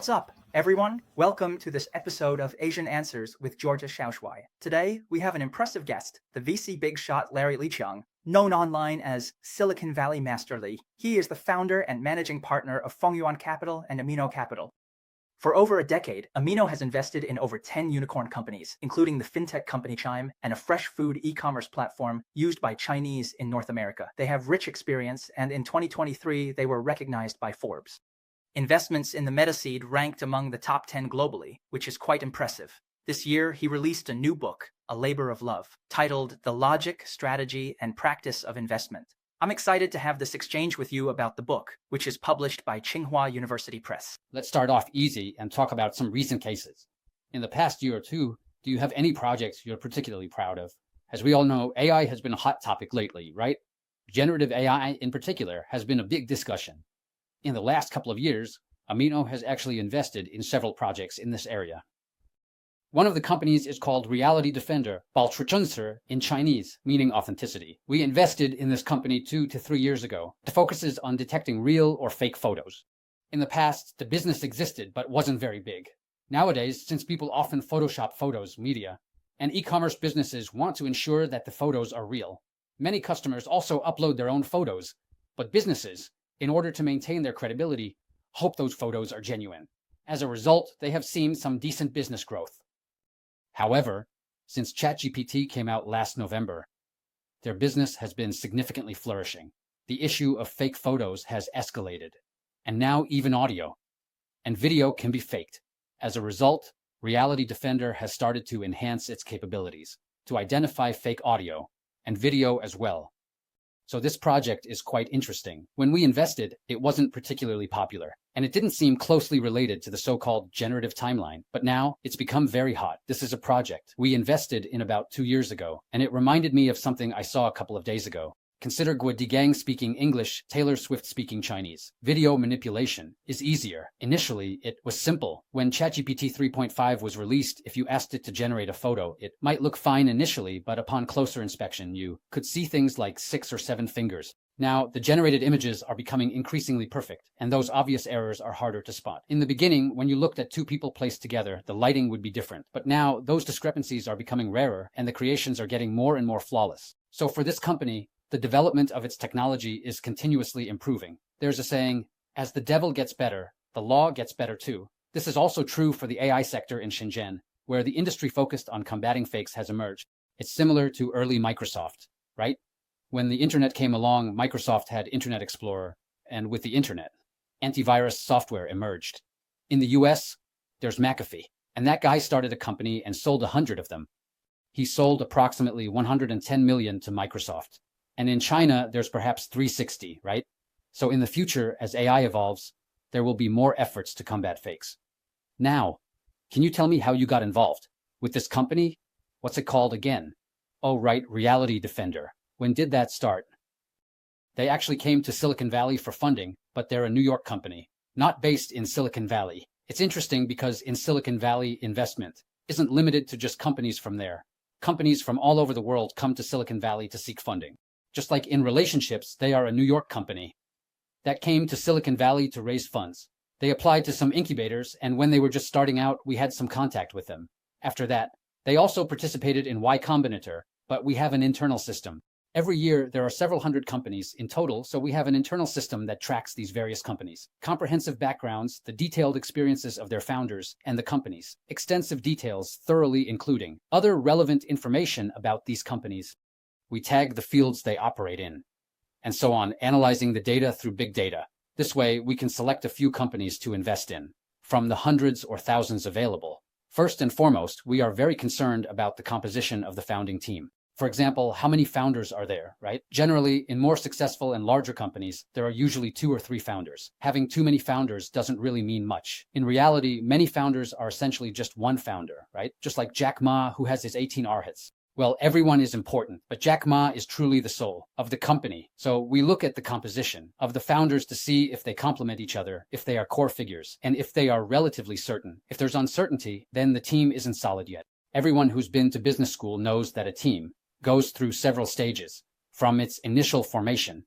What's up, everyone? Welcome to this episode of Asian Answers with Georgia Xiaoshuai. Today, we have an impressive guest, the VC big shot Larry Liqiang, known online as Silicon Valley Master Li. He is the founder and managing partner of Fengyuan Capital and Amino Capital. For over a decade, Amino has invested in over 10 unicorn companies, including the fintech company Chime and a fresh food e-commerce platform used by Chinese in North America. They have rich experience, and in 2023, they were recognized by Forbes. Investments in the Metaseed ranked among the top 10 globally, which is quite impressive. This year, he released a new book, A Labor of Love, titled The Logic, Strategy, and Practice of Investment. I'm excited to have this exchange with you about the book, which is published by Tsinghua University Press. Let's start off easy and talk about some recent cases. In the past year or two, do you have any projects you're particularly proud of? As we all know, AI has been a hot topic lately, right? Generative AI in particular has been a big discussion. In the last couple of years, Amino has actually invested in several projects in this area. One of the companies is called Reality Defender, 保持真实 in Chinese, meaning authenticity. We invested in this company 2 to 3 years ago. It focuses on detecting real or fake photos. In the past, the business existed but wasn't very big. Nowadays, since people often Photoshop photos, media, and e-commerce businesses want to ensure that the photos are real. Many customers also upload their own photos, but businesses, in order to maintain their credibility, hope those photos are genuine. As a result, they have seen some decent business growth. However, since ChatGPT came out last November, their business has been significantly flourishing. The issue of fake photos has escalated, and now even audio and video can be faked. As a result, Reality Defender has started to enhance its capabilities to identify fake audio and video as well. So this project is quite interesting. When we invested, it wasn't particularly popular, and it didn't seem closely related to the so-called generative timeline. But now, it's become very hot. This is a project we invested in about 2 years ago, and it reminded me of something I saw a couple of days ago. Consider Guo Digang speaking English, Taylor Swift speaking Chinese. Video manipulation is easier. Initially, it was simple. When ChatGPT 3.5 was released, if you asked it to generate a photo, it might look fine initially, but upon closer inspection, you could see things like 6 or 7 fingers. Now, the generated images are becoming increasingly perfect, and those obvious errors are harder to spot. In the beginning, when you looked at 2 people placed together, the lighting would be different. But now, those discrepancies are becoming rarer, and the creations are getting more and more flawless. So for this company, the development of its technology is continuously improving. There's a saying, as the devil gets better, the law gets better too. This is also true for the AI sector in Shenzhen, where the industry focused on combating fakes has emerged. It's similar to early Microsoft, right? When the internet came along, Microsoft had Internet Explorer, and with the internet, antivirus software emerged. In the US, there's McAfee, and that guy started a company and sold 100 of them. He sold approximately 110 million to Microsoft. And in China, there's perhaps 360, right? So in the future, as AI evolves, there will be more efforts to combat fakes. Now, can you tell me how you got involved with this company? What's it called again? Oh, right, Reality Defender. When did that start? They actually came to Silicon Valley for funding, but they're a New York company, not based in Silicon Valley. It's interesting because in Silicon Valley, investment isn't limited to just companies from there. Companies from all over the world come to Silicon Valley to seek funding. Just like in relationships, they are a New York company that came to Silicon Valley to raise funds. They applied to some incubators, and when they were just starting out, we had some contact with them. After that, they also participated in Y Combinator, but we have an internal system. Every year, there are several hundred companies in total, so we have an internal system that tracks these various companies. Comprehensive backgrounds, the detailed experiences of their founders and the companies. Extensive details, thoroughly including other relevant information about these companies. We tag the fields they operate in, and so on, analyzing the data through big data. This way, we can select a few companies to invest in, from the hundreds or thousands available. First and foremost, we are very concerned about the composition of the founding team. For example, how many founders are there, right? Generally, in more successful and larger companies, there are usually 2 or 3 founders. Having too many founders doesn't really mean much. In reality, many founders are essentially just one founder, right? Just like Jack Ma, who has his 18 arhats. Well, everyone is important, but Jack Ma is truly the soul of the company. So we look at the composition of the founders to see if they complement each other, if they are core figures, and if they are relatively certain. If there's uncertainty, then the team isn't solid yet. Everyone who's been to business school knows that a team goes through several stages, from its initial formation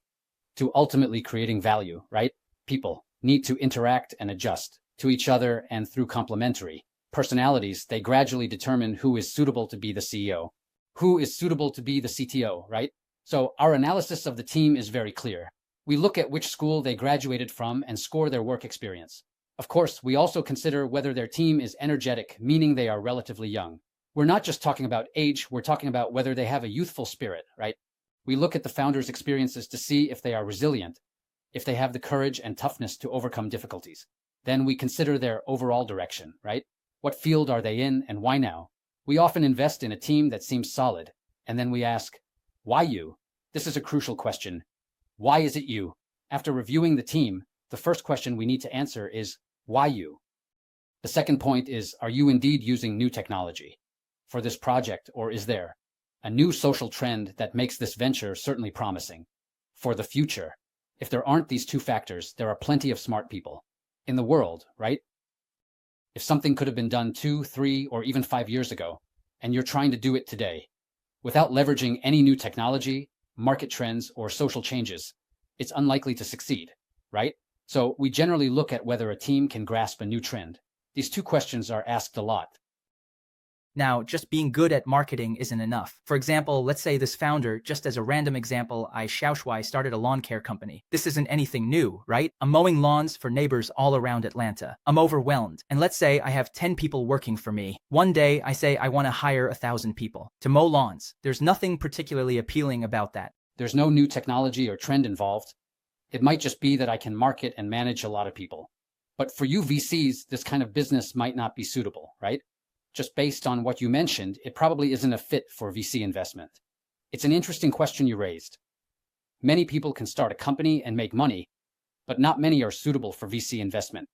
to ultimately creating value, right? People need to interact and adjust. to each other and through complementary personalities, they gradually determine who is suitable to be the CEO, who is suitable to be the CTO, right? So our analysis of the team is very clear. We look at which school they graduated from and score their work experience. Of course, we also consider whether their team is energetic, meaning they are relatively young. We're not just talking about age, we're talking about whether they have a youthful spirit, right? We look at the founders' experiences to see if they are resilient, if they have the courage and toughness to overcome difficulties. Then we consider their overall direction, right? What field are they in and why now? We often invest in a team that seems solid, and then we ask, why you? This is a crucial question. Why is it you? After reviewing the team, the first question we need to answer is, why you? The second point is, are you indeed using new technology for this project, or is there a new social trend that makes this venture certainly promising for the future? If there aren't these two factors, there are plenty of smart people in the world, right? If something could have been done 2, 3, or even 5 years ago, and you're trying to do it today, without leveraging any new technology, market trends, or social changes, it's unlikely to succeed, right? So we generally look at whether a team can grasp a new trend. These two questions are asked a lot. Now, just being good at marketing isn't enough. For example, let's say this founder, just as a random example, Ai Xiaoshui started a lawn care company. This isn't anything new, right? I'm mowing lawns for neighbors all around Atlanta. I'm overwhelmed. And let's say I have 10 people working for me. One day, I say I want to hire 1,000 people to mow lawns. There's nothing particularly appealing about that. There's no new technology or trend involved. It might just be that I can market and manage a lot of people. But for you VCs, this kind of business might not be suitable, right? Just based on what you mentioned, it probably isn't a fit for VC investment. It's an interesting question you raised. Many people can start a company and make money, but not many are suitable for VC investment.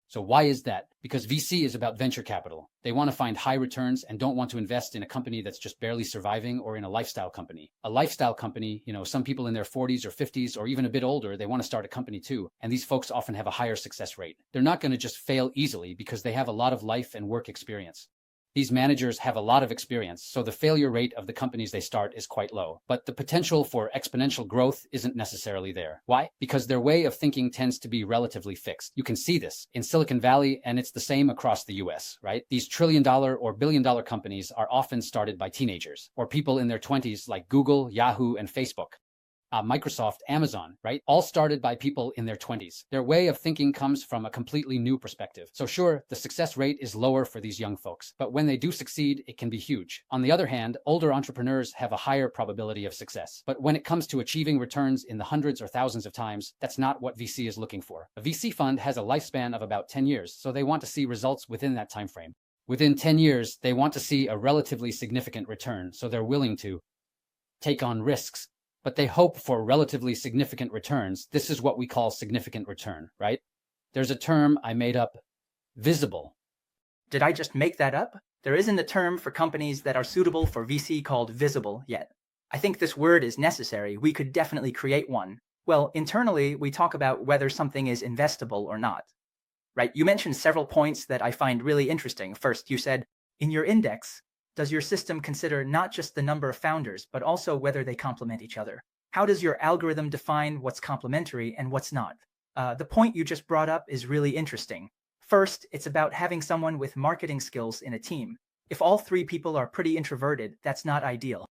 So why is that? Because VC is about venture capital. They want to find high returns and don't want to invest in a company that's just barely surviving or in a lifestyle company. A lifestyle company, some people in their 40s or 50s or even a bit older, they want to start a company too. And these folks often have a higher success rate. They're not going to just fail easily because they have a lot of life and work experience. These managers have a lot of experience, so the failure rate of the companies they start is quite low. But the potential for exponential growth isn't necessarily there. Why? Because their way of thinking tends to be relatively fixed. You can see this in Silicon Valley, and it's the same across the US, right? These trillion-dollar or billion-dollar companies are often started by teenagers or people in their 20s like Google, Yahoo, and Facebook. Microsoft, Amazon, right? All started by people in their 20s. Their way of thinking comes from a completely new perspective. So sure, the success rate is lower for these young folks, but when they do succeed, it can be huge. On the other hand, older entrepreneurs have a higher probability of success. But when it comes to achieving returns in the hundreds or thousands of times, that's not what VC is looking for. A VC fund has a lifespan of about 10 years, so they want to see results within that time frame. Within 10 years, they want to see a relatively significant return, so they're willing to take on risks. But they hope for relatively significant returns. This is what we call significant return, right? There's a term I made up, visible. Did I just make that up? There isn't a term for companies that are suitable for VC called visible yet. I think this word is necessary. We could definitely create one. Well, internally, we talk about whether something is investable or not, right? You mentioned several points that I find really interesting. First, you said, in your index, does your system consider not just the number of founders, but also whether they complement each other? How does your algorithm define what's complementary and what's not? The point you just brought up is really interesting. First, it's about having someone with marketing skills in a team. If all 3 people are pretty introverted, that's not ideal.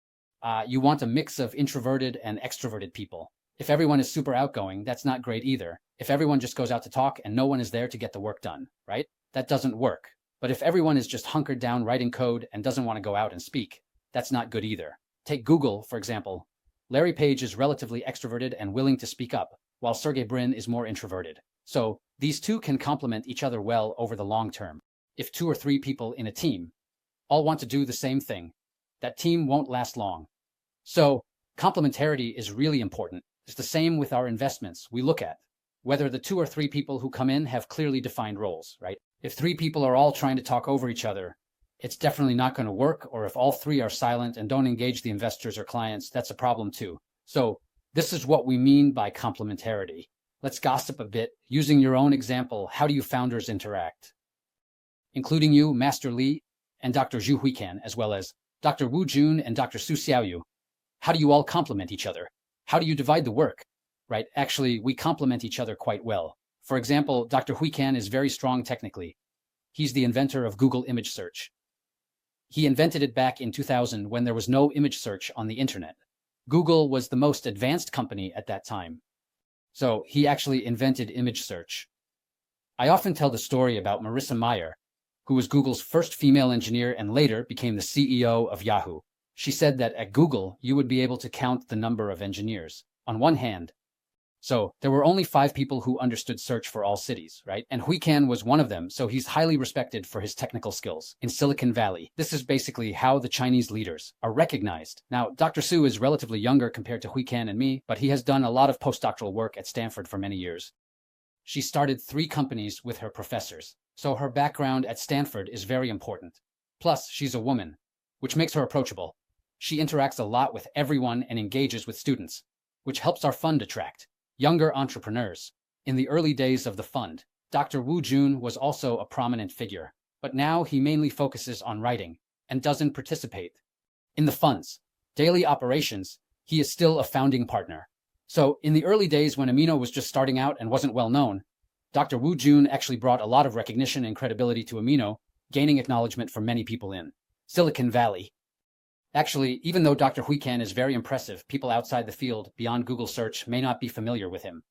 You want a mix of introverted and extroverted people. If everyone is super outgoing, that's not great either. If everyone just goes out to talk and no one is there to get the work done, right? That doesn't work. But if everyone is just hunkered down writing code and doesn't want to go out and speak, that's not good either. Take Google, for example. Larry Page is relatively extroverted and willing to speak up, while Sergey Brin is more introverted. So these two can complement each other well over the long term. If 2 or 3 people in a team all want to do the same thing, that team won't last long. So complementarity is really important. It's the same with our investments. We look at whether the 2 or 3 people who come in have clearly defined roles, right? If 3 people are all trying to talk over each other, it's definitely not going to work. Or if all 3 are silent and don't engage the investors or clients, that's a problem too. So this is what we mean by complementarity. Let's gossip a bit. Using your own example, how do you founders interact? Including you, Master Li, and Dr. Zhu Huican, as well as Dr. Wu Jun and Dr. Su Xiaoyu. How do you all complement each other? How do you divide the work? Right? Actually, we complement each other quite well. For example, Dr. Hui Kan is very strong technically. He's the inventor of Google image search. He invented it back in 2000 when there was no image search on the internet. Google was the most advanced company at that time. So he actually invented image search. I often tell the story about Marissa Mayer, who was Google's first female engineer and later became the CEO of Yahoo. She said that at Google, you would be able to count the number of engineers on one hand. So there were only 5 people who understood search for all cities, right? And Hui Kan was one of them, so he's highly respected for his technical skills. In Silicon Valley, this is basically how the Chinese leaders are recognized. Now, Dr. Su is relatively younger compared to Hui Kan and me, but he has done a lot of postdoctoral work at Stanford for many years. She started 3 companies with her professors, so her background at Stanford is very important. Plus, she's a woman, which makes her approachable. She interacts a lot with everyone and engages with students, which helps our fund attract younger entrepreneurs. In the early days of the fund, Dr. Wu Jun was also a prominent figure, but now he mainly focuses on writing and doesn't participate in the fund's daily operations. He is still a founding partner. So in the early days when Amino was just starting out and wasn't well known, Dr. Wu Jun actually brought a lot of recognition and credibility to Amino, gaining acknowledgement from many people in Silicon Valley. Actually, even though Dr. Hui Kan is very impressive, people outside the field beyond Google search may not be familiar with him.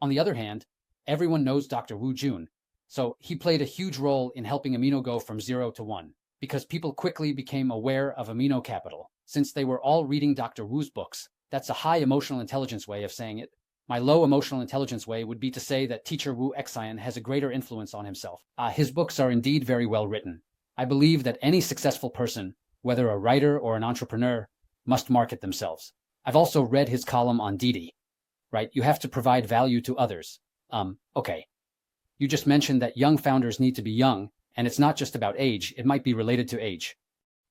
On the other hand, everyone knows Dr. Wu Jun, so he played a huge role in helping Amino go from 0 to 1, because people quickly became aware of Amino Capital, since they were all reading Dr. Wu's books. That's a high emotional intelligence way of saying it. My low emotional intelligence way would be to say that teacher Wu Xian has a greater influence on himself. His books are indeed very well written. I believe that any successful person, whether a writer or an entrepreneur, must market themselves. I've also read his column on Didi, right? You have to provide value to others. Okay. You just mentioned that young founders need to be young, and it's not just about age, it might be related to age.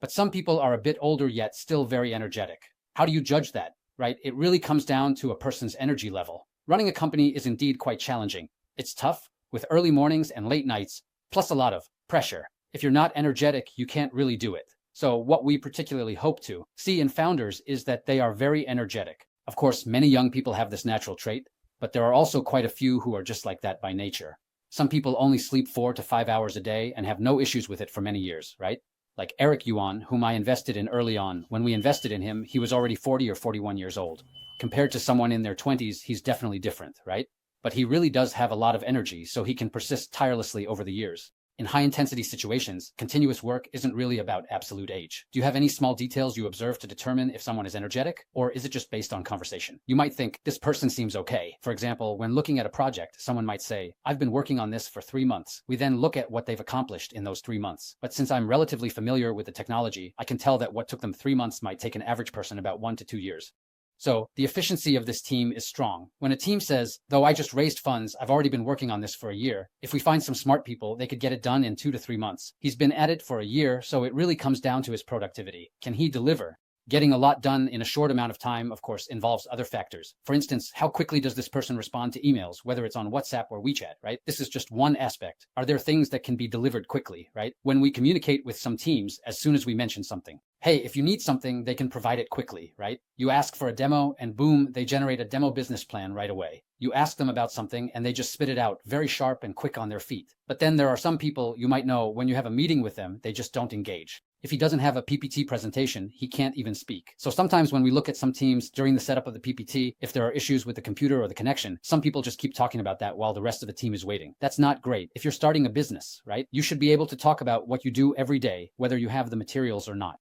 But some people are a bit older yet still very energetic. How do you judge that, right? It really comes down to a person's energy level. Running a company is indeed quite challenging. It's tough, with early mornings and late nights, plus a lot of pressure. If you're not energetic, you can't really do it. So what we particularly hope to see in founders is that they are very energetic. Of course, many young people have this natural trait, but there are also quite a few who are just like that by nature. Some people only sleep 4 to 5 hours a day and have no issues with it for many years, right? Like Eric Yuan, whom I invested in early on. When we invested in him, he was already 40 or 41 years old. Compared to someone in their 20s, he's definitely different, right? But he really does have a lot of energy, so he can persist tirelessly over the years. In high-intensity situations, continuous work isn't really about absolute age. Do you have any small details you observe to determine if someone is energetic, or is it just based on conversation? You might think, this person seems okay. For example, when looking at a project, someone might say, I've been working on this for 3 months. We then look at what they've accomplished in those 3 months. But since I'm relatively familiar with the technology, I can tell that what took them 3 months might take an average person about 1 to 2 years. So the efficiency of this team is strong. When a team says, though I just raised funds, I've already been working on this for a year, if we find some smart people, they could get it done in 2 to 3 months. He's been at it for a year, so it really comes down to his productivity. Can he deliver? Getting a lot done in a short amount of time, of course, involves other factors. For instance, how quickly does this person respond to emails, whether it's on WhatsApp or WeChat, right? This is just one aspect. Are there things that can be delivered quickly, right? When we communicate with some teams, as soon as we mention something, hey, if you need something, they can provide it quickly, right? You ask for a demo and boom, they generate a demo business plan right away. You ask them about something and they just spit it out very sharp and quick on their feet. But then there are some people you might know when you have a meeting with them, they just don't engage. If he doesn't have a PPT presentation, he can't even speak. So sometimes when we look at some teams during the setup of the PPT, if there are issues with the computer or the connection, some people just keep talking about that while the rest of the team is waiting. That's not great. If you're starting a business, right? You should be able to talk about what you do every day, whether you have the materials or not.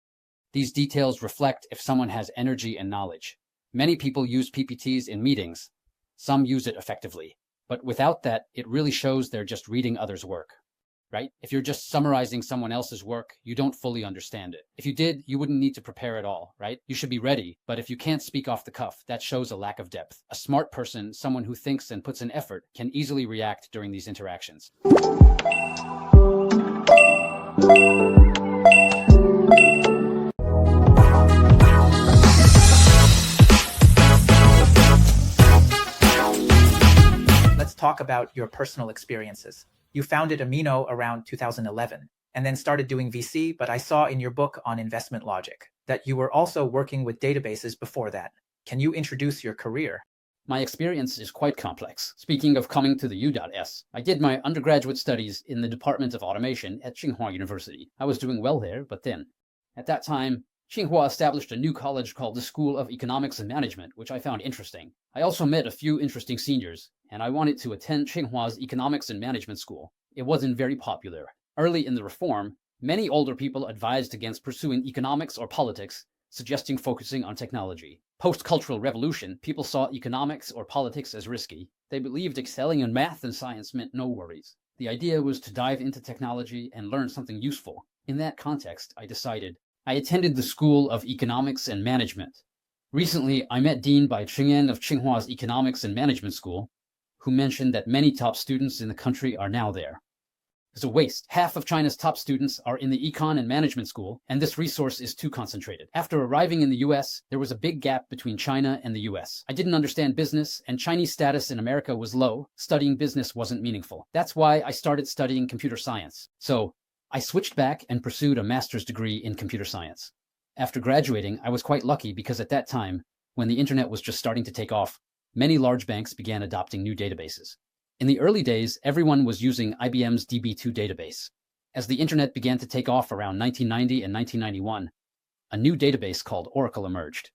These details reflect if someone has energy and knowledge. Many people use PPTs in meetings. Some use it effectively. But without that, it really shows they're just reading others' work. Right? If you're just summarizing someone else's work, you don't fully understand it. If you did, you wouldn't need to prepare at all, right? You should be ready, but if you can't speak off the cuff, that shows a lack of depth. A smart person, someone who thinks and puts in effort, can easily react during these interactions. Let's talk about your personal experiences. You founded Amino around 2011 and then started doing VC, but I saw in your book on investment logic that you were also working with databases before that. Can you introduce your career? My experience is quite complex. Speaking of coming to the U.S, I did my undergraduate studies in the Department of Automation at Tsinghua University. I was doing well there, but then, at that time, Tsinghua established a new college called the School of Economics and Management, which I found interesting. I also met a few interesting seniors, and I wanted to attend Tsinghua's Economics and Management School. It wasn't very popular. Early in the reform, many older people advised against pursuing economics or politics, suggesting focusing on technology. Post-cultural revolution, people saw economics or politics as risky. They believed excelling in math and science meant no worries. The idea was to dive into technology and learn something useful. In that context, I attended the School of Economics and Management. Recently, I met Dean Bai Chingyan of Tsinghua's Economics and Management School, who mentioned that many top students in the country are now there. It's a waste. Half of China's top students are in the Econ and Management School, and this resource is too concentrated. After arriving in the US, there was a big gap between China and the US. I didn't understand business, and Chinese status in America was low. Studying business wasn't meaningful. That's why I started studying computer science. So, I switched back and pursued a master's degree in computer science. After graduating, I was quite lucky because at that time, when the internet was just starting to take off, many large banks began adopting new databases. In the early days, everyone was using IBM's DB2 database. As the internet began to take off around 1990 and 1991, a new database called Oracle emerged.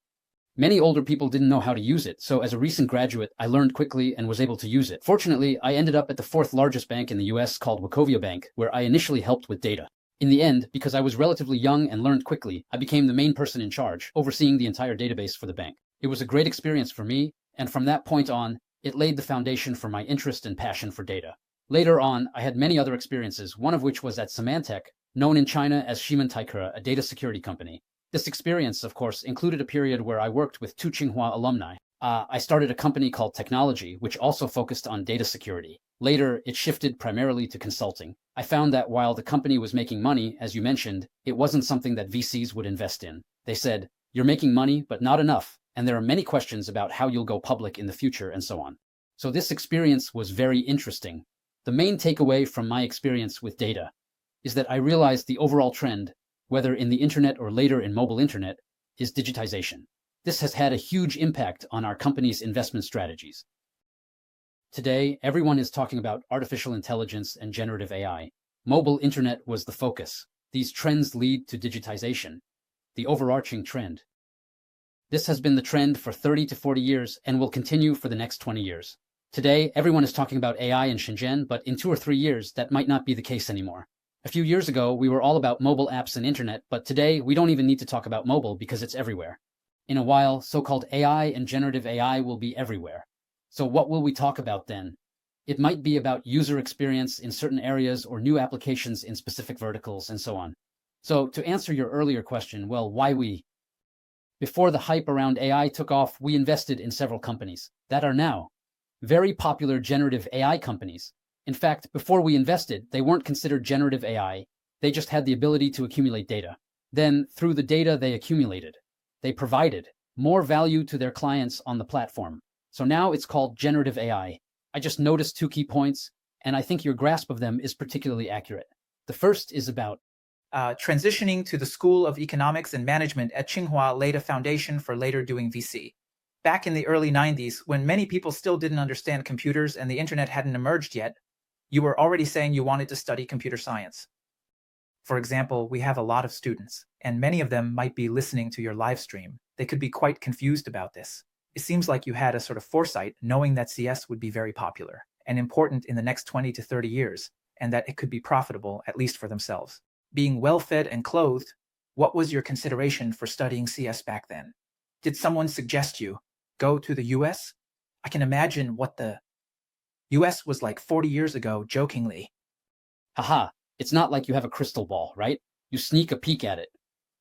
Many older people didn't know how to use it, so as a recent graduate, I learned quickly and was able to use it. Fortunately, I ended up at the fourth largest bank in the US called Wachovia Bank, where I initially helped with data. In the end, because I was relatively young and learned quickly, I became the main person in charge, overseeing the entire database for the bank. It was a great experience for me, and from that point on, it laid the foundation for my interest and passion for data. Later on, I had many other experiences, one of which was at Symantec, known in China as Ximen Taikura, a data security company. This experience, of course, included a period where I worked with two Tsinghua alumni. I started a company called Technology, which also focused on data security. Later, it shifted primarily to consulting. I found that while the company was making money, as you mentioned, it wasn't something that VCs would invest in. They said, "You're making money, but not enough, and there are many questions about how you'll go public in the future," and so on. So this experience was very interesting. The main takeaway from my experience with data is that I realized the overall trend, whether in the internet or later in mobile internet, is digitization. This has had a huge impact on our company's investment strategies. Today, everyone is talking about artificial intelligence and generative AI. Mobile internet was the focus. These trends lead to digitization, the overarching trend. This has been the trend for 30 to 40 years and will continue for the next 20 years. Today, everyone is talking about AI in Shenzhen, but in 2 or 3 years, that might not be the case anymore. A few years ago, we were all about mobile apps and internet, but today we don't even need to talk about mobile because it's everywhere. In a while, so-called AI and generative AI will be everywhere. So what will we talk about then? It might be about user experience in certain areas or new applications in specific verticals and so on. So to answer your earlier question, well, why we? Before the hype around AI took off, we invested in several companies that are now very popular generative AI companies. In fact, before we invested, they weren't considered generative AI. They just had the ability to accumulate data. Then, through the data they accumulated, they provided more value to their clients on the platform. So now it's called generative AI. I just noticed 2 key points, and I think your grasp of them is particularly accurate. The first is about transitioning to the School of Economics and Management at Tsinghua laid a foundation for later doing VC. Back in the early 90s, when many people still didn't understand computers and the internet hadn't emerged yet, you were already saying you wanted to study computer science. For example, we have a lot of students, and many of them might be listening to your live stream. They could be quite confused about this. It seems like you had a sort of foresight, knowing that CS would be very popular and important in the next 20 to 30 years, and that it could be profitable, at least for themselves. Being well-fed and clothed, what was your consideration for studying CS back then? Did someone suggest you go to the US? I can imagine what the US was like 40 years ago, jokingly. Haha, it's not like you have a crystal ball, right? You sneak a peek at it.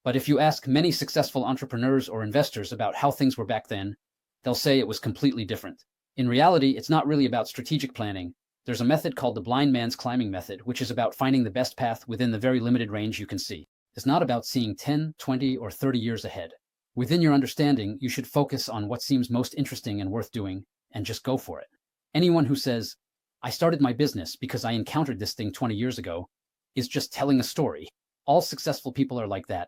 But if you ask many successful entrepreneurs or investors about how things were back then, they'll say it was completely different. In reality, it's not really about strategic planning. There's a method called the blind man's climbing method, which is about finding the best path within the very limited range you can see. It's not about seeing 10, 20, or 30 years ahead. Within your understanding, you should focus on what seems most interesting and worth doing, and just go for it. Anyone who says, "I started my business because I encountered this thing 20 years ago," is just telling a story. All successful people are like that.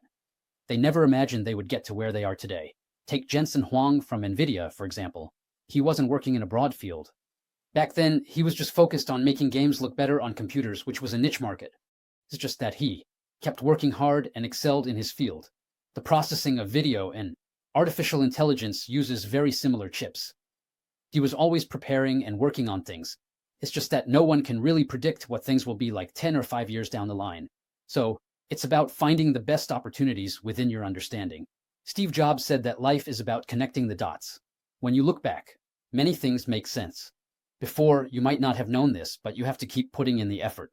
They never imagined they would get to where they are today. Take Jensen Huang from NVIDIA, for example. He wasn't working in a broad field. Back then, he was just focused on making games look better on computers, which was a niche market. It's just that he kept working hard and excelled in his field. The processing of video and artificial intelligence uses very similar chips. He was always preparing and working on things. It's just that no one can really predict what things will be like 10 or 5 years down the line. So it's about finding the best opportunities within your understanding. Steve Jobs said that life is about connecting the dots. When you look back, many things make sense. Before, you might not have known this, but you have to keep putting in the effort.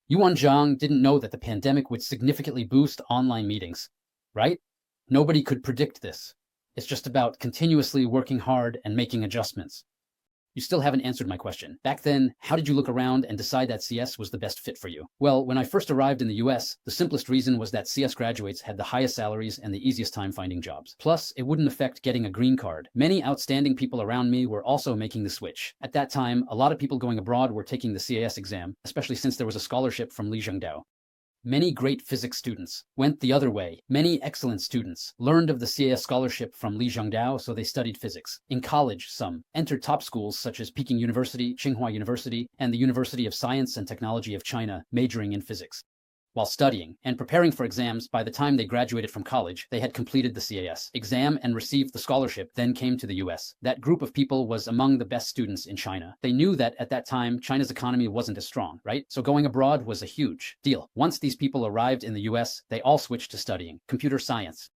Yuan Zhang didn't know that the pandemic would significantly boost online meetings, right? Nobody could predict this. It's just about continuously working hard and making adjustments. You still haven't answered my question. Back then, how did you look around and decide that CS was the best fit for you? Well, when I first arrived in the US, the simplest reason was that CS graduates had the highest salaries and the easiest time finding jobs. Plus, it wouldn't affect getting a green card. Many outstanding people around me were also making the switch. At that time, a lot of people going abroad were taking the CAS exam, especially since there was a scholarship from Li Zhengdao. Many great physics students went the other way. Many excellent students learned of the CAS scholarship from Li Zhengdao, so they studied physics. In college, some entered top schools such as Peking University, Tsinghua University, and the University of Science and Technology of China, majoring in physics. While studying and preparing for exams, by the time they graduated from college, they had completed the CAS exam and received the scholarship, then came to the US. That group of people was among the best students in China. They knew that at that time, China's economy wasn't as strong, right? So going abroad was a huge deal. Once these people arrived in the US, they all switched to studying computer science.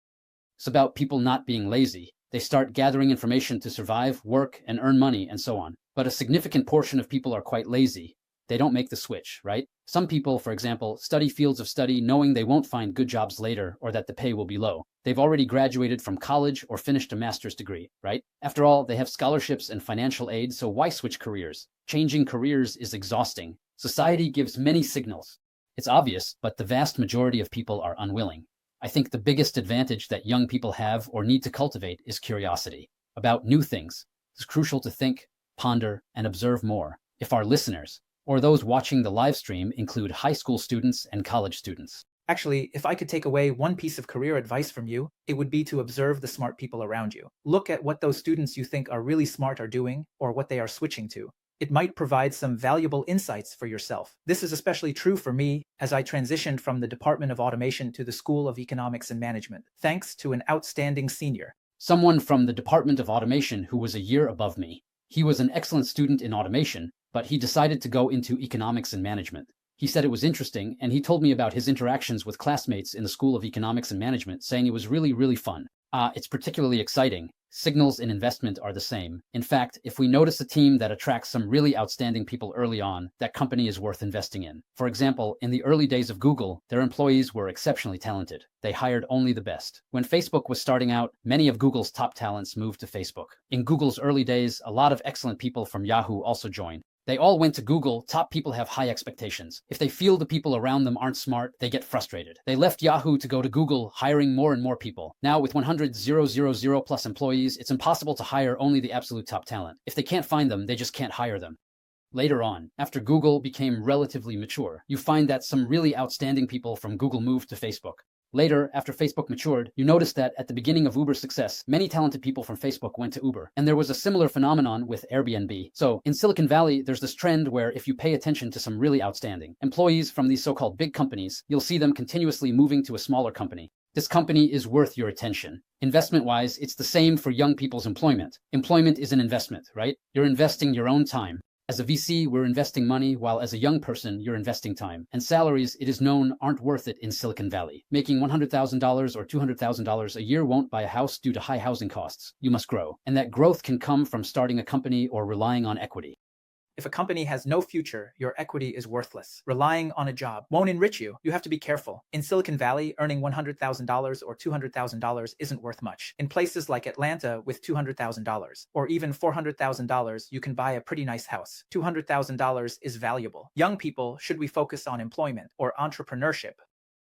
It's about people not being lazy. They start gathering information to survive, work, and earn money, and so on. But a significant portion of people are quite lazy. They don't make the switch, right? Some people, for example, study fields of study knowing they won't find good jobs later or that the pay will be low. They've already graduated from college or finished a master's degree, right? After all, they have scholarships and financial aid, so why switch careers? Changing careers is exhausting. Society gives many signals. It's obvious, but the vast majority of people are unwilling. I think the biggest advantage that young people have or need to cultivate is curiosity about new things. It's crucial to think, ponder, and observe more. If our listeners, or those watching the live stream, include high school students and college students. Actually, if I could take away one piece of career advice from you, it would be to observe the smart people around you. Look at what those students you think are really smart are doing or what they are switching to. It might provide some valuable insights for yourself. This is especially true for me as I transitioned from the Department of Automation to the School of Economics and Management, thanks to an outstanding senior. Someone from the Department of Automation who was a year above me. He was an excellent student in automation, but he decided to go into economics and management. He said it was interesting, and he told me about his interactions with classmates in the School of Economics and Management, saying it was really, really fun. It's particularly exciting. Signals in investment are the same. In fact, if we notice a team that attracts some really outstanding people early on, that company is worth investing in. For example, in the early days of Google, their employees were exceptionally talented. They hired only the best. When Facebook was starting out, many of Google's top talents moved to Facebook. In Google's early days, a lot of excellent people from Yahoo also joined. They all went to Google. Top people have high expectations. If they feel the people around them aren't smart, they get frustrated. They left Yahoo to go to Google, hiring more and more people. Now, with 100,000 plus employees, it's impossible to hire only the absolute top talent. If they can't find them, they just can't hire them. Later on, after Google became relatively mature, you find that some really outstanding people from Google moved to Facebook. Later, after Facebook matured, you noticed that at the beginning of Uber's success, many talented people from Facebook went to Uber. And there was a similar phenomenon with Airbnb. So in Silicon Valley, there's this trend where if you pay attention to some really outstanding employees from these so-called big companies, you'll see them continuously moving to a smaller company. This company is worth your attention. Investment-wise, it's the same for young people's employment. Employment is an investment, right? You're investing your own time. As a VC, we're investing money, while as a young person, you're investing time. And salaries, it is known, aren't worth it in Silicon Valley. Making $100,000 or $200,000 a year won't buy a house due to high housing costs. You must grow. And that growth can come from starting a company or relying on equity. If a company has no future, your equity is worthless. Relying on a job won't enrich you. You have to be careful. In Silicon Valley, earning $100,000 or $200,000 isn't worth much. In places like Atlanta with $200,000 or even $400,000, you can buy a pretty nice house. $200,000 is valuable. Young people, should we focus on employment or entrepreneurship?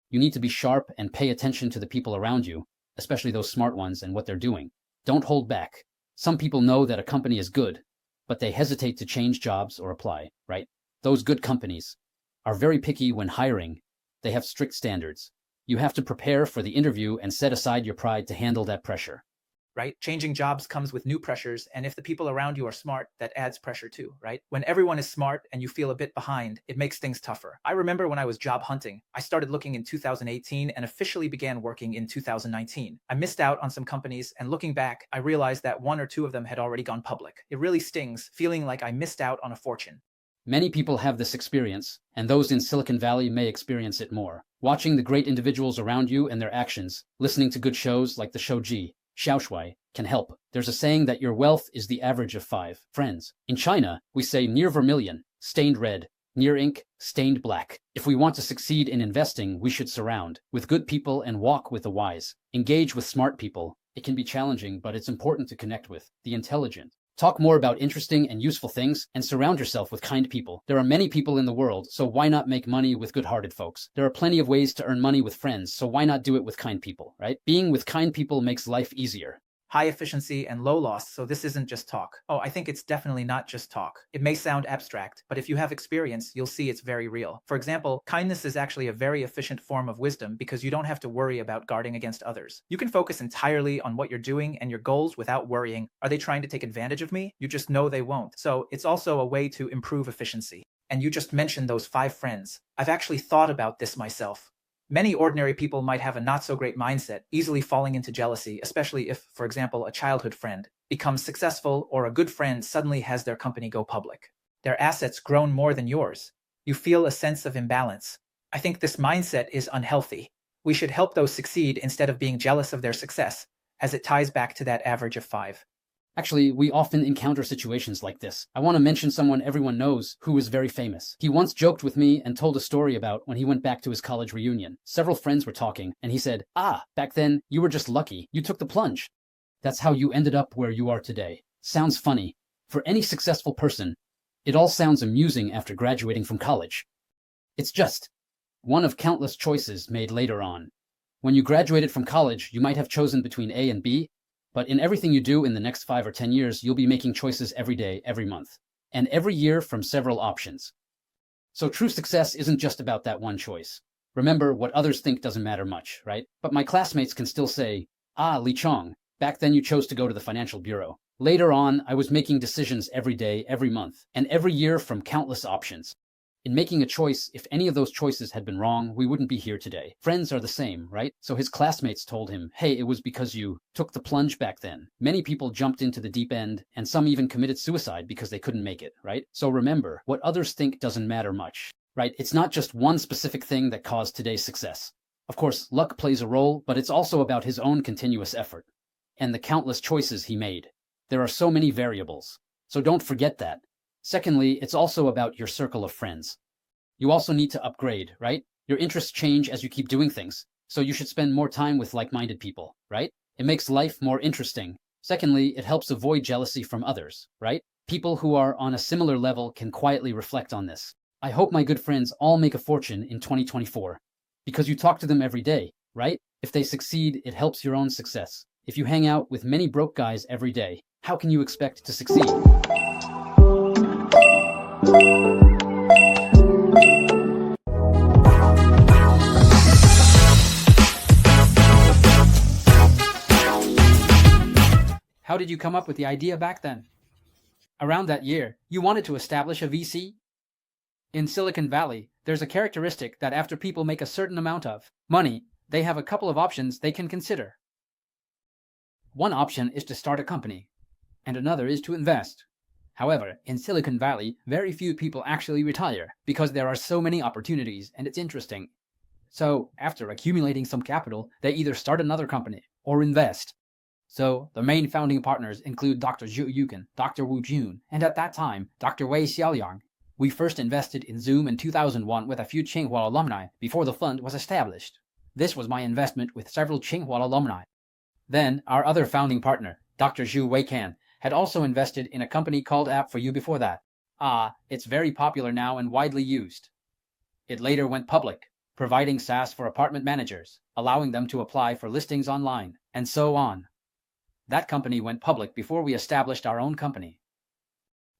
You need to be sharp and pay attention to the people around you, especially those smart ones and what they're doing. Don't hold back. Some people know that a company is good, but they hesitate to change jobs or apply, right? Those good companies are very picky when hiring. They have strict standards. You have to prepare for the interview and set aside your pride to handle that pressure. right? Changing jobs comes with new pressures, and if the people around you are smart, that adds pressure too, right? When everyone is smart and you feel a bit behind, it makes things tougher. I remember when I was job hunting, I started looking in 2018 and officially began working in 2019. I missed out on some companies, and looking back, I realized that one or two of them had already gone public. It really stings, feeling like I missed out on a fortune. Many people have this experience, and those in Silicon Valley may experience it more. Watching the great individuals around you and their actions, listening to good shows like the show G, Xiaoshui, can help. There's a saying that your wealth is the average of 5 friends. In China, we say near vermilion, stained red, near ink, stained black. If we want to succeed in investing, we should surround with good people and walk with the wise. Engage with smart people. It can be challenging, but it's important to connect with the intelligent. Talk more about interesting and useful things, and surround yourself with kind people. There are many people in the world, so why not make money with good-hearted folks? There are plenty of ways to earn money with friends, so why not do it with kind people, right? Being with kind people makes life easier. High efficiency and low loss, so this isn't just talk. Oh, I think it's definitely not just talk. It may sound abstract, but if you have experience, you'll see it's very real. For example, kindness is actually a very efficient form of wisdom because you don't have to worry about guarding against others. You can focus entirely on what you're doing and your goals without worrying. Are they trying to take advantage of me? You just know they won't. So it's also a way to improve efficiency. And you just mentioned those 5 friends. I've actually thought about this myself. Many ordinary people might have a not-so-great mindset, easily falling into jealousy, especially if, for example, a childhood friend becomes successful or a good friend suddenly has their company go public. Their assets grown more than yours. You feel a sense of imbalance. I think this mindset is unhealthy. We should help those succeed instead of being jealous of their success, as it ties back to that average of 5. Actually, we often encounter situations like this. I want to mention someone everyone knows who is very famous. He once joked with me and told a story about when he went back to his college reunion. Several friends were talking, and he said, back then, you were just lucky. You took the plunge. That's how you ended up where you are today. Sounds funny. For any successful person, it all sounds amusing after graduating from college. It's just one of countless choices made later on. When you graduated from college, you might have chosen between A and B, but in everything you do in the next 5 or 10 years, you'll be making choices every day, every month, and every year from several options. So true success isn't just about that one choice. Remember, what others think doesn't matter much, right? But my classmates can still say, Li Chong, back then you chose to go to the financial bureau. Later on, I was making decisions every day, every month, and every year from countless options. In making a choice, if any of those choices had been wrong, we wouldn't be here today. Friends are the same, right? So his classmates told him, hey, it was because you took the plunge back then. Many people jumped into the deep end, and some even committed suicide because they couldn't make it, right? So remember, what others think doesn't matter much, right? It's not just one specific thing that caused today's success. Of course, luck plays a role, but it's also about his own continuous effort and the countless choices he made. There are so many variables, so don't forget that. Secondly, it's also about your circle of friends. You also need to upgrade, right? Your interests change as you keep doing things, so you should spend more time with like-minded people, right? It makes life more interesting. Secondly, it helps avoid jealousy from others, right? People who are on a similar level can quietly reflect on this. I hope my good friends all make a fortune in 2024, because you talk to them every day, right? If they succeed, it helps your own success. If you hang out with many broke guys every day, how can you expect to succeed? How did you come up with the idea back then? Around that year, you wanted to establish a VC? In Silicon Valley, there's a characteristic that after people make a certain amount of money, they have a couple of options they can consider. One option is to start a company, and another is to invest. However, in Silicon Valley, very few people actually retire because there are so many opportunities and it's interesting. So, after accumulating some capital, they either start another company or invest. So, the main founding partners include Dr. Zhu Yuken, Dr. Wu Jun, and at that time, Dr. Wei Xiaoyang. We first invested in Zoom in 2001 with a few Tsinghua alumni before the fund was established. This was my investment with several Tsinghua alumni. Then, our other founding partner, Dr. Zhu Weikan, had also invested in a company called App4U before that. It's very popular now and widely used. It later went public, providing SaaS for apartment managers, allowing them to apply for listings online, and so on. That company went public before we established our own company.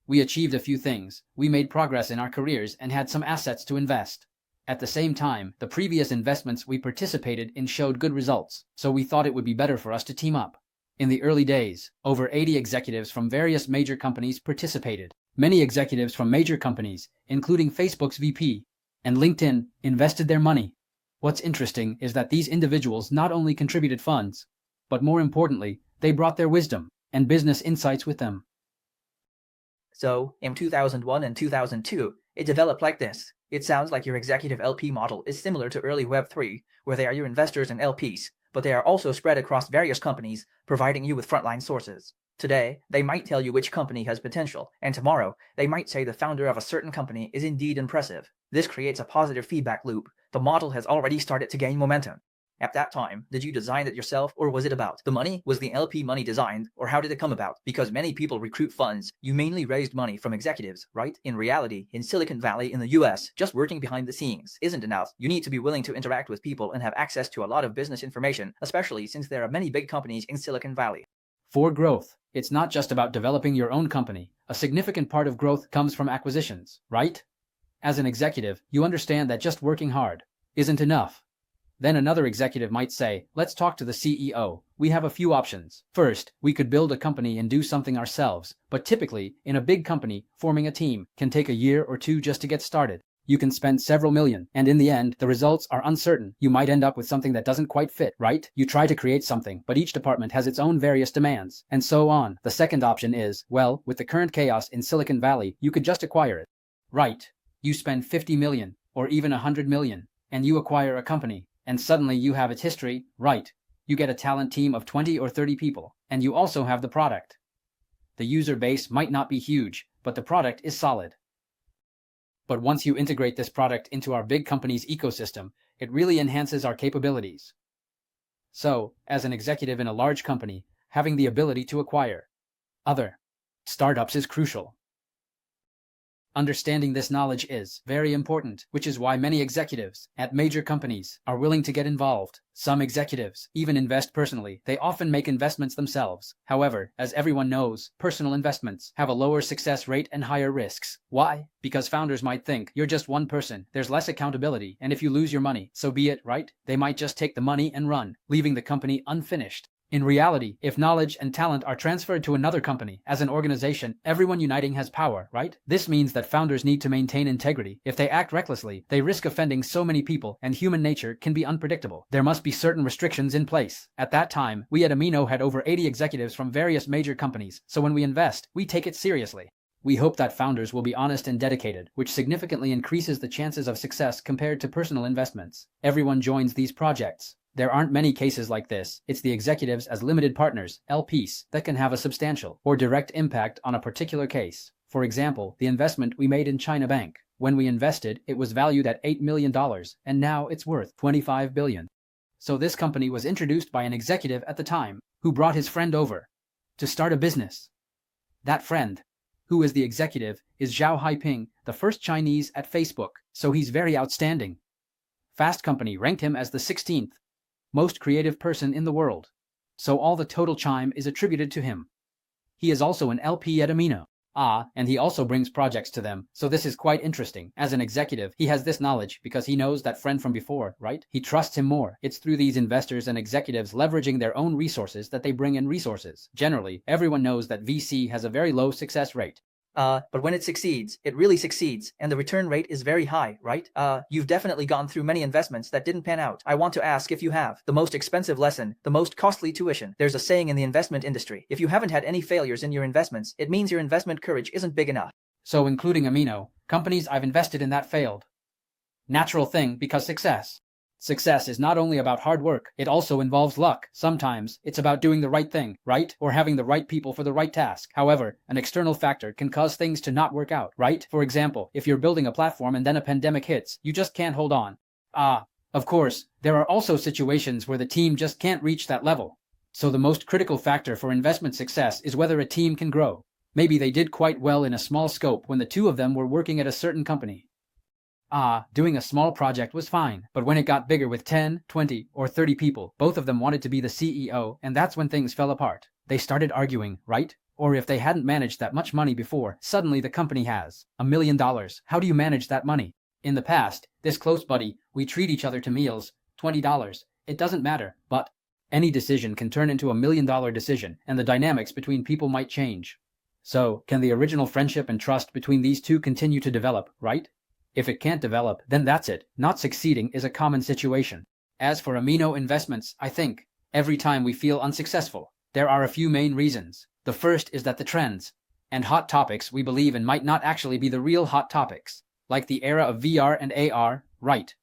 We achieved a few things, we made progress in our careers and had some assets to invest. At the same time, the previous investments we participated in showed good results, so we thought it would be better for us to team up. In the early days, over 80 executives from various major companies participated. Many executives from major companies, including Facebook's VP and LinkedIn, invested their money. What's interesting is that these individuals not only contributed funds, but more importantly, they brought their wisdom and business insights with them. So, in 2001 and 2002, it developed like this. It sounds like your executive LP model is similar to early Web3, where they are your investors and LPs, but they are also spread across various companies, providing you with frontline sources. Today, they might tell you which company has potential, and tomorrow, they might say the founder of a certain company is indeed impressive. This creates a positive feedback loop. The model has already started to gain momentum. At that time, did you design it yourself, or was it about the money? Was the LP money designed, or how did it come about? Because many people recruit funds. You mainly raised money from executives, right? In reality, in Silicon Valley in the US, just working behind the scenes isn't enough. You need to be willing to interact with people and have access to a lot of business information, especially since there are many big companies in Silicon Valley. For growth, it's not just about developing your own company. A significant part of growth comes from acquisitions, right? As an executive, you understand that just working hard isn't enough. Then another executive might say, let's talk to the CEO. We have a few options. First, we could build a company and do something ourselves. But typically, in a big company, forming a team can take a year or two just to get started. You can spend several million, and in the end, the results are uncertain. You might end up with something that doesn't quite fit, right? You try to create something, but each department has its own various demands, and so on. The second option is, well, with the current chaos in Silicon Valley, you could just acquire it. Right. You spend 50 million, or even 100 million, and you acquire a company. And suddenly you have its history, right? You get a talent team of 20 or 30 people, and you also have the product. The user base might not be huge, but the product is solid. But once you integrate this product into our big company's ecosystem, it really enhances our capabilities. So, as an executive in a large company, having the ability to acquire other startups is crucial. Understanding this knowledge is very important, which is why many executives at major companies are willing to get involved. Some executives even invest personally. They often make investments themselves. However, as everyone knows, personal investments have a lower success rate and higher risks. Why? Because founders might think you're just one person, there's less accountability, and if you lose your money, so be it, right? They might just take the money and run, leaving the company unfinished. In reality, if knowledge and talent are transferred to another company, as an organization, everyone uniting has power, right? This means that founders need to maintain integrity. If they act recklessly, they risk offending so many people, and human nature can be unpredictable. There must be certain restrictions in place. At that time, we at Amino had over 80 executives from various major companies, so when we invest, we take it seriously. We hope that founders will be honest and dedicated, which significantly increases the chances of success compared to personal investments. Everyone joins these projects. There aren't many cases like this. It's the executives as limited partners, LPs, that can have a substantial or direct impact on a particular case. For example, the investment we made in China Bank. When we invested, it was valued at $8 million, and now it's worth $25 billion. So this company was introduced by an executive at the time, who brought his friend over to start a business. That friend, who is the executive, is Zhao Haiping, the first Chinese at Facebook, so he's very outstanding. Fast Company ranked him as the 16th most creative person in the world. So all the total chime is attributed to him. He is also an LP at Amino. And he also brings projects to them. So this is quite interesting. As an executive, he has this knowledge because he knows that friend from before, right? He trusts him more. It's through these investors and executives leveraging their own resources that they bring in resources. Generally, everyone knows that VC has a very low success rate. But when it succeeds, it really succeeds, and the return rate is very high, right? You've definitely gone through many investments that didn't pan out. I want to ask if you have. The most expensive lesson, the most costly tuition. There's a saying in the investment industry. If you haven't had any failures in your investments, it means your investment courage isn't big enough. So including Amino, companies I've invested in that failed. Natural thing, because Success is not only about hard work, it also involves luck. Sometimes, it's about doing the right thing, right? Or having the right people for the right task. However, an external factor can cause things to not work out, right? For example, if you're building a platform and then a pandemic hits, you just can't hold on. Of course, there are also situations where the team just can't reach that level. So the most critical factor for investment success is whether a team can grow. Maybe they did quite well in a small scope when the two of them were working at a certain company. Doing a small project was fine, but when it got bigger with 10, 20, or 30 people, both of them wanted to be the CEO, and that's when things fell apart. They started arguing, right? Or if they hadn't managed that much money before, suddenly the company has $1 million. How do you manage that money? In the past, this close buddy, we treat each other to meals, $20. It doesn't matter, but Any decision can turn into $1 million decision, and the dynamics between people might change. So, can the original friendship and trust between these two continue to develop, right? If it can't develop, then that's it. Not succeeding is a common situation. As for amino investments, I think, every time we feel unsuccessful, there are a few main reasons. The first is that the trends and hot topics we believe in might not actually be the real hot topics, like the era of VR and AR, right?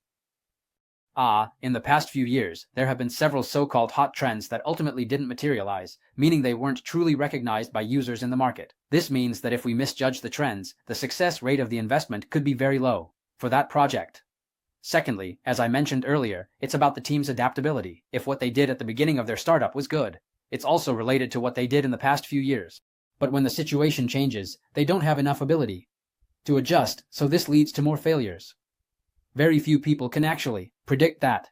In the past few years, there have been several so-called hot trends that ultimately didn't materialize, meaning they weren't truly recognized by users in the market. This means that if we misjudge the trends, the success rate of the investment could be very low for that project. Secondly, as I mentioned earlier, it's about the team's adaptability. If what they did at the beginning of their startup was good, it's also related to what they did in the past few years. But when the situation changes, they don't have enough ability to adjust, so this leads to more failures. Very few people can actually predict that.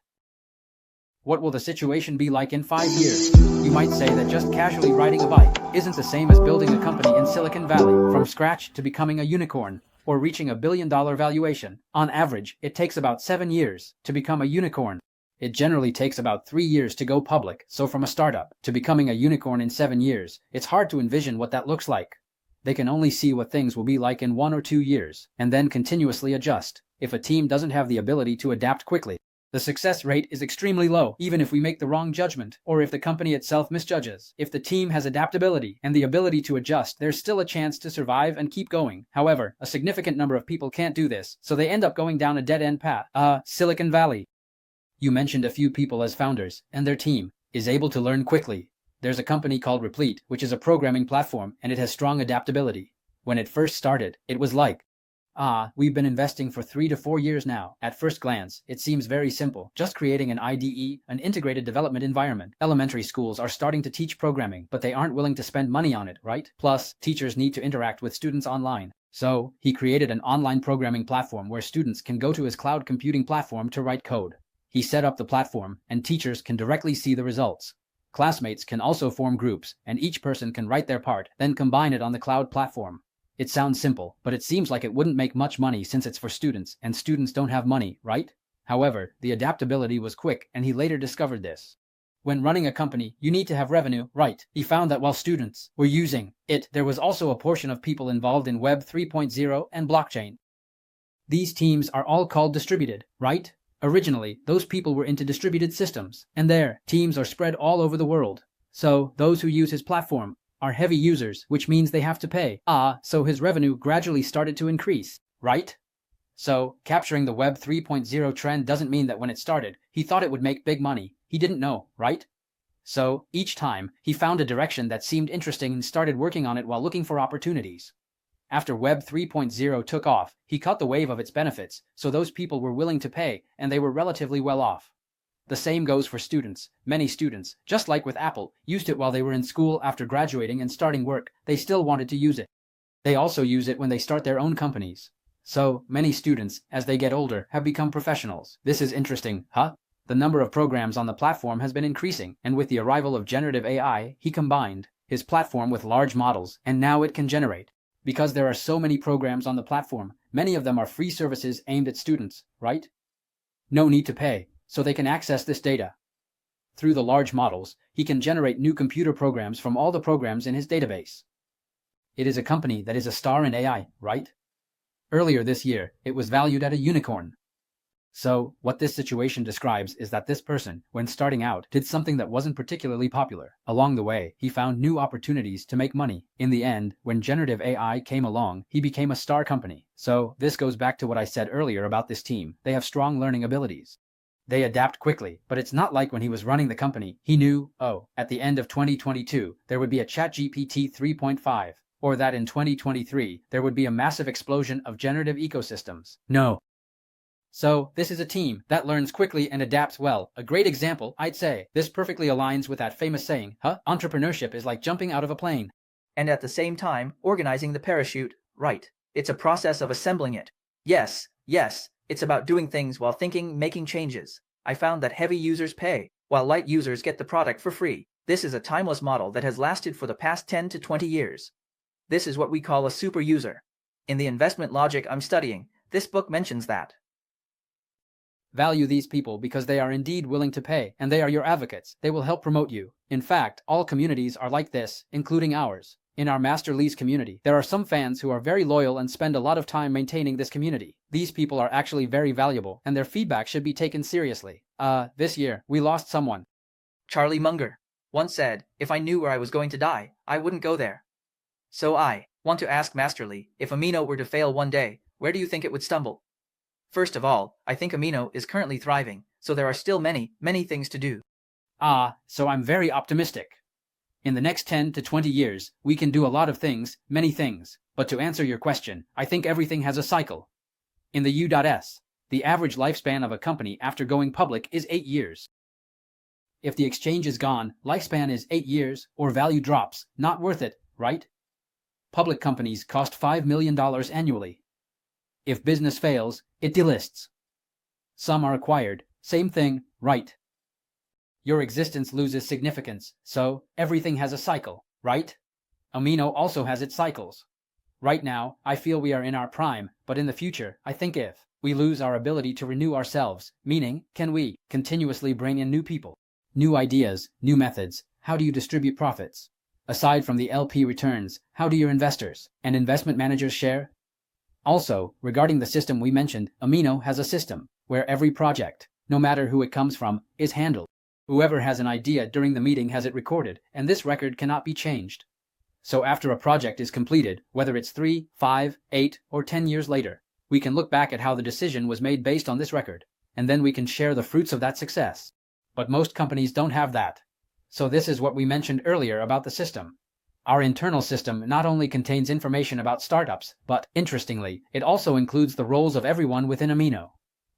What will the situation be like in 5 years? You might say that just casually riding a bike isn't the same as building a company in Silicon Valley from scratch to becoming a unicorn or reaching $1 billion valuation. On average, it takes about 7 years to become a unicorn. It generally takes about 3 years to go public, so from a startup to becoming a unicorn in 7 years, it's hard to envision what that looks like. They can only see what things will be like in 1 or 2 years, and then continuously adjust. If a team doesn't have the ability to adapt quickly, the success rate is extremely low, even if we make the wrong judgment, or if the company itself misjudges. If the team has adaptability and the ability to adjust, there's still a chance to survive and keep going. However, a significant number of people can't do this, so they end up going down a dead-end path. Silicon Valley. You mentioned a few people as founders, and their team is able to learn quickly. There's a company called Replete, which is a programming platform, and it has strong adaptability. When it first started, it was like, we've been investing for 3 to 4 years now. At first glance, it seems very simple. Just creating an IDE, an integrated development environment. Elementary schools are starting to teach programming, but they aren't willing to spend money on it, right? Plus, teachers need to interact with students online. So, he created an online programming platform where students can go to his cloud computing platform to write code. He set up the platform, and teachers can directly see the results. Classmates can also form groups, and each person can write their part, then combine it on the cloud platform. It sounds simple, but it seems like it wouldn't make much money since it's for students, and students don't have money, right? However, the adaptability was quick, and he later discovered this. When running a company, you need to have revenue, right? He found that while students were using it, there was also a portion of people involved in Web 3.0 and blockchain. These teams are all called distributed, right? Originally, those people were into distributed systems, and their teams are spread all over the world. So, those who use his platform are heavy users, which means they have to pay. So his revenue gradually started to increase, right? So, capturing the Web 3.0 trend doesn't mean that when it started, he thought it would make big money. He didn't know, right? So, each time, he found a direction that seemed interesting and started working on it while looking for opportunities. After Web 3.0 took off, he caught the wave of its benefits, so those people were willing to pay, and they were relatively well off. The same goes for students. Many students, just like with Apple, used it while they were in school. After graduating and starting work, they still wanted to use it. They also use it when they start their own companies. So, many students, as they get older, have become professionals. This is interesting, huh? The number of programs on the platform has been increasing, and with the arrival of generative AI, he combined his platform with large models, and now it can generate. Because there are so many programs on the platform, many of them are free services aimed at students, right? No need to pay, so they can access this data. Through the large models, he can generate new computer programs from all the programs in his database. It is a company that is a star in AI, right? Earlier this year, it was valued at a unicorn. So, what this situation describes is that this person, when starting out, did something that wasn't particularly popular. Along the way, he found new opportunities to make money. In the end, when generative AI came along, he became a star company. So, this goes back to what I said earlier about this team. They have strong learning abilities. They adapt quickly, but it's not like when he was running the company, he knew, at the end of 2022, there would be a ChatGPT 3.5, or that in 2023, there would be a massive explosion of generative ecosystems. No. So, this is a team that learns quickly and adapts well. A great example, I'd say. This perfectly aligns with that famous saying, entrepreneurship is like jumping out of a plane. And at the same time, organizing the parachute, right. It's a process of assembling it. Yes, it's about doing things while thinking, making changes. I found that heavy users pay, while light users get the product for free. This is a timeless model that has lasted for the past 10 to 20 years. This is what we call a super user. In the investment logic I'm studying, this book mentions that. Value these people because they are indeed willing to pay, and they are your advocates. They will help promote you. In fact, all communities are like this, including ours. In our Master Lease community, there are some fans who are very loyal and spend a lot of time maintaining this community. These people are actually very valuable, and their feedback should be taken seriously. This year, we lost someone. Charlie Munger once said, "If I knew where I was going to die, I wouldn't go there." So I want to ask Masterly, if Amino were to fail one day, where do you think it would stumble? First of all, I think Amino is currently thriving, so there are still many, many things to do. So I'm very optimistic. In the next 10 to 20 years, we can do a lot of things, many things. But to answer your question, I think everything has a cycle. In the U.S., the average lifespan of a company after going public is 8 years. If the exchange is gone, lifespan is 8 years, or value drops. Not worth it, right? Public companies cost $5 million annually. If business fails, it delists. Some are acquired. Same thing, right? Your existence loses significance, so everything has a cycle, right? Amino also has its cycles. Right now, I feel we are in our prime, but in the future, I think if we lose our ability to renew ourselves, meaning, can we continuously bring in new people, new ideas, new methods? How do you distribute profits? Aside from the LP returns, how do your investors and investment managers share? Also, regarding the system we mentioned, Amino has a system where every project, no matter who it comes from, is handled. Whoever has an idea during the meeting has it recorded, and this record cannot be changed. So after a project is completed, whether it's 3, 5, 8, or 10 years later, we can look back at how the decision was made based on this record, and then we can share the fruits of that success. But most companies don't have that. So this is what we mentioned earlier about the system. Our internal system not only contains information about startups, but, interestingly, it also includes the roles of everyone within Amino.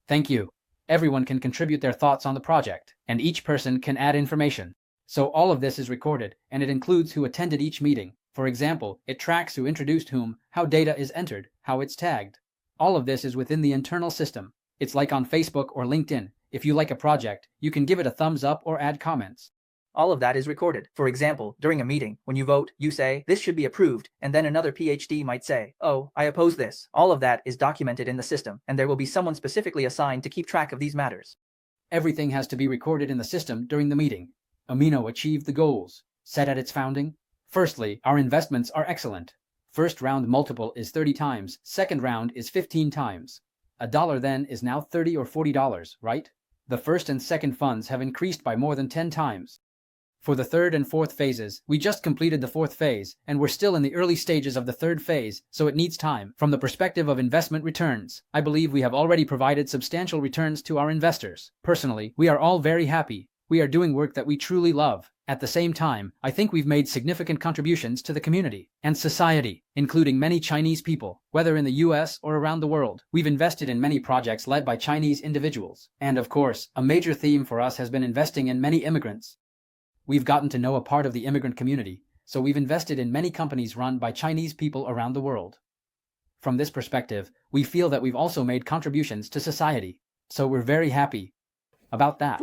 Thank you. Everyone can contribute their thoughts on the project, and each person can add information. So all of this is recorded, and it includes who attended each meeting. For example, it tracks who introduced whom, how data is entered, how it's tagged. All of this is within the internal system. It's like on Facebook or LinkedIn. If you like a project, you can give it a thumbs up or add comments. All of that is recorded. For example, during a meeting, when you vote, you say, "This should be approved," and then another PhD might say, "Oh, I oppose this." All of that is documented in the system, and there will be someone specifically assigned to keep track of these matters. Everything has to be recorded in the system during the meeting. Amino achieved the goals set at its founding. Firstly, our investments are excellent. First round multiple is 30 times, second round is 15 times. $1 then is now $30 or $40, right? The first and second funds have increased by more than 10 times. For the third and fourth phases, we just completed the fourth phase, and we're still in the early stages of the third phase, so it needs time. From the perspective of investment returns, I believe we have already provided substantial returns to our investors. Personally, we are all very happy. We are doing work that we truly love. At the same time, I think we've made significant contributions to the community and society, including many Chinese people, whether in the US or around the world. We've invested in many projects led by Chinese individuals. And of course, a major theme for us has been investing in many immigrants. We've gotten to know a part of the immigrant community, so we've invested in many companies run by Chinese people around the world. From this perspective, we feel that we've also made contributions to society, so we're very happy about that.